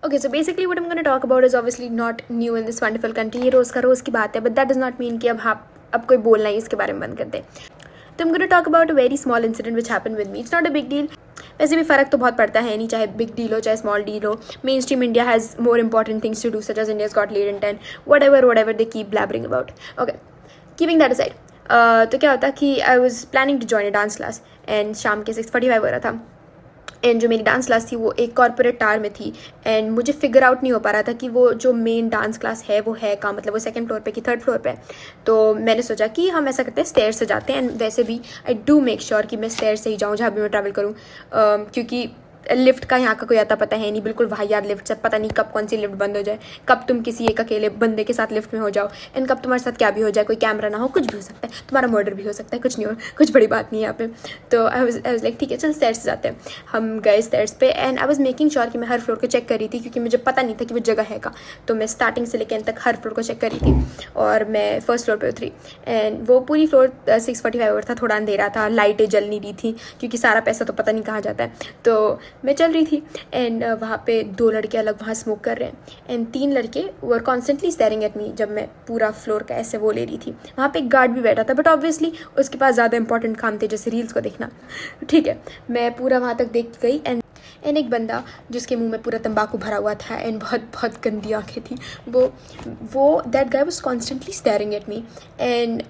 Okay, so basically what I'm going to talk about is obviously not new in this wonderful country. ये रोज़ का रोज़ की बात है, but that does not mean कि अब कोई बोलना ही इसके बारे में बंद कर दे. तो I'm going to talk about a very small incident which happened with me. It's not a big deal. वैसे भी फ़र्क तो बहुत पड़ता है नहीं, चाहे बिग डील हो चाहे स्मॉल डील हो. Mainstream India has more important things to do such as India's got lead in 10 whatever they keep blabbering about. Okay, keeping that aside, तो क्या होता कि I was planning to join a dance class and शाम के 6:45 हो रहा था. And जो मेरी डांस क्लास थी वो एक कॉर्पोरेट टावर में थी एंड मुझे फिगर आउट नहीं हो पा रहा था कि वो जो मेन डांस क्लास है वो है कहाँ, मतलब वो 2nd फ्लोर पे कि 3rd फ्लोर पे. तो मैंने सोचा कि हम ऐसा करते हैं स्टेयर से जाते हैं. एंड वैसे भी आई डू मेक श्योर कि मैं स्टेयर से ही जाऊँ जहाँ भी मैं ट्रैवल करूँ, क्योंकि लिफ्ट का यहाँ का कोई आता पता है नहीं. बिल्कुल वाहियात लिफ्ट से, पता नहीं कब कौन सी लिफ्ट बंद हो जाए, कब तुम किसी एक अकेले बंदे के साथ लिफ्ट में हो जाओ एंड कब तुम्हारे साथ क्या भी हो जाए, कोई कैमरा ना हो, कुछ भी हो सकता है, तुम्हारा मर्डर भी हो सकता है, कुछ नहीं हो, कुछ बड़ी बात नहीं है यहाँ पे. तो आई वाज लाइक ठीक है चल स्टेयर्स से जाते हैं. हम गए स्टेयर्स पे and I was making sure कि मैं हर फ्लोर को चेक कर रही थी क्योंकि मुझे पता नहीं था कि वो जगह है का. तो मैं स्टार्टिंग से लेकर एंड तक हर फ्लोर को चेक कर रही थी और मैं 1st फ्लोर पर उतरी एंड वो पूरी फ्लोर 6:45 था. थोड़ा अंधेरा था, लाइटें जल नहीं रही थी क्योंकि सारा पैसा तो पता नहीं कहाँ जाता है. तो मैं चल रही थी एंड वहाँ पे 2 लड़के अलग वहाँ स्मोक कर रहे हैं एंड 3 लड़के वर कॉन्स्टेंटली स्टेयरिंग एट मी जब मैं पूरा फ्लोर का ऐसे वो ले रही थी. वहाँ पे एक गार्ड भी बैठा था बट ऑब्वियसली उसके पास ज़्यादा इंपॉर्टेंट काम थे जैसे रील्स को देखना. ठीक है, मैं पूरा वहाँ तक देख गई एंड एक बंदा जिसके मुंह में पूरा तंबाकू भरा हुआ था एंड बहुत बहुत गंदी आँखें थी, वो that guy was constantly staring at me and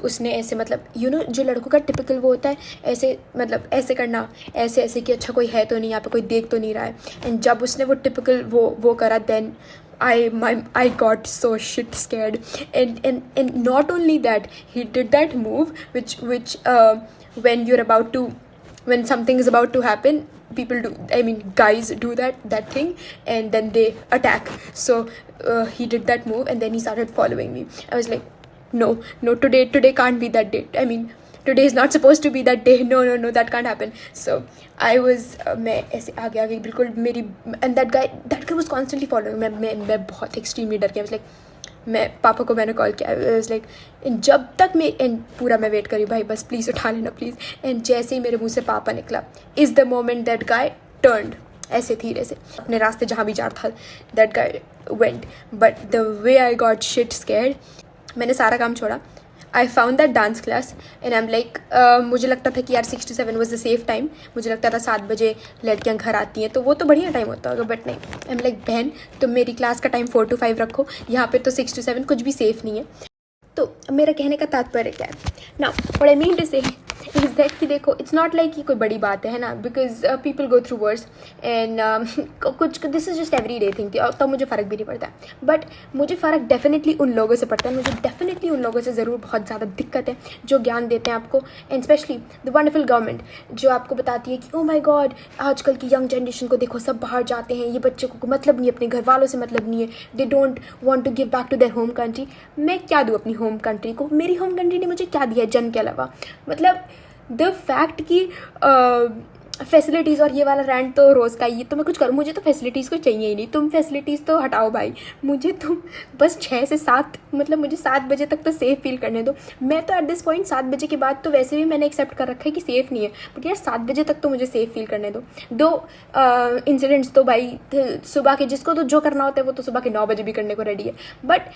उसने ऐसे मतलब जो लड़कों का टिपिकल वो होता है ऐसे, मतलब ऐसे करना, ऐसे ऐसे कि अच्छा कोई है तो नहीं यहाँ पे, कोई देख तो नहीं रहा है. एंड जब उसने वो टिपिकल वो करा then I got so shit scared and not only that, he did that move which when something is about to happen, people do, I mean guys do that thing and then they attack. So he did that move and then he started following me. I was like no, today can't be that day. I mean today is not supposed to be that day. No, that can't happen. So I was मैं ऐसे आगे बिल्कुल मेरी, and that guy was constantly following. मैं बहुत extremely डर गया. I was like, मैं पापा को मैंने कॉल किया. I was like, जब तक मैं पूरा मैं वेट करी भाई बस प्लीज़ उठा लेना प्लीज़. एंड जैसे ही मेरे मुंह से पापा निकला is the moment that guy turned ऐसे धीरे से अपने रास्ते जहाँ भी जा रहा था. That guy went but the way I got shit scared, मैंने सारा काम छोड़ा. I found that dance class and I am like, मुझे लगता था कि यार 6 to 7 was the safe time. मुझे लगता था 7 बजे लड़कियां घर आती हैं तो वो तो बढ़िया टाइम होता होगा, बट नहीं. आई एम लाइक बहन तुम मेरी क्लास का टाइम 4 to 5 रखो, यहाँ पे तो 6 to 7 कुछ भी सेफ नहीं है. तो मेरा कहने का तात्पर्य क्या है ना, व्हाट आई मीन टू से इज दैट कि देखो इट्स नॉट लाइक कि कोई बड़ी बात है ना, because people go through words and कुछ this is just every day thing. तो मुझे फ़र्क भी नहीं पड़ता, बट मुझे फ़र्क डेफिनेटली उन लोगों से पड़ता है. मुझे डेफिनेटली उन लोगों से ज़रूर बहुत ज़्यादा दिक्कत है जो ज्ञान देते हैं आपको, and specially the wonderful government जो आपको बताती है कि ओ माई गॉड आजकल की यंग जनरेशन को देखो सब बाहर जाते हैं, ये बच्चों को मतलब नहीं, अपने घर वालों से मतलब नहीं है, they don't want to give back to their home country. मैं क्या दूँ अपनी होम कंट्री को, मेरी होम कंट्री ने मुझे क्या दिया है जन्म के अलावा. मतलब द फैक्ट कि फैसिलिटीज़ और ये वाला रैंट तो रोज़ का ही, तो मैं कुछ करूँ, मुझे तो फैसिलिटीज़ को चाहिए ही नहीं. तुम फैसिलिटीज़ तो हटाओ भाई, मुझे तुम बस 6 से 7 मतलब मुझे 7 बजे तक तो सेफ़ फील करने दो. मैं तो एट दिस पॉइंट 7 बजे के बाद तो वैसे भी मैंने एक्सेप्ट कर रखा है कि सेफ़ नहीं है, बट यार 7 बजे तक तो मुझे सेफ़ फील करने दो. इंसिडेंट्स तो भाई सुबह के, जिसको तो जो करना होता है वो तो सुबह के 9 बजे भी करने को रेडी है. बट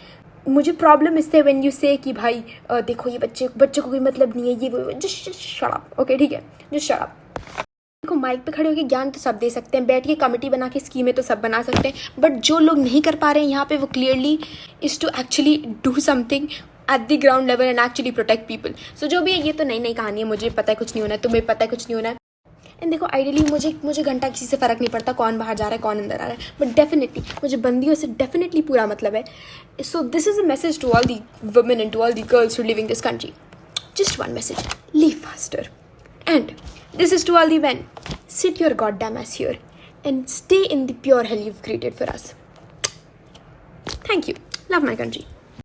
मुझे प्रॉब्लम इससे व्हेन यू से कि भाई देखो ये बच्चों को कोई मतलब नहीं है, ये वो, जस्ट शट अप. ओके ठीक है, जस्ट शट अप. देखो माइक पे खड़े होकर ज्ञान तो सब दे सकते हैं, बैठ के कमेटी बना के स्कीमें तो सब बना सकते हैं, बट जो लोग नहीं कर पा रहे हैं यहाँ पे वो clearly is to actually do something at the ground level and actually protect people. So जो भी है ये तो नई नई कहानी है, मुझे पता है कुछ नहीं होना है, तुम्हें पता है कुछ नहीं होना है. एंड देखो आइडियली मुझे घंटा किसी से फ़र्क नहीं पड़ता कौन बाहर जा रहा है कौन अंदर आ रहा है, बट डेफिनेटली मुझे बंदियों से डेफिनेटली पूरा मतलब है. So this is a message to all the women and to all the girls who living this country. Just one message, leave faster. And this is to all the men, sit your goddamn ass here and stay in the pure hell you've created for us. Thank you. Love my country.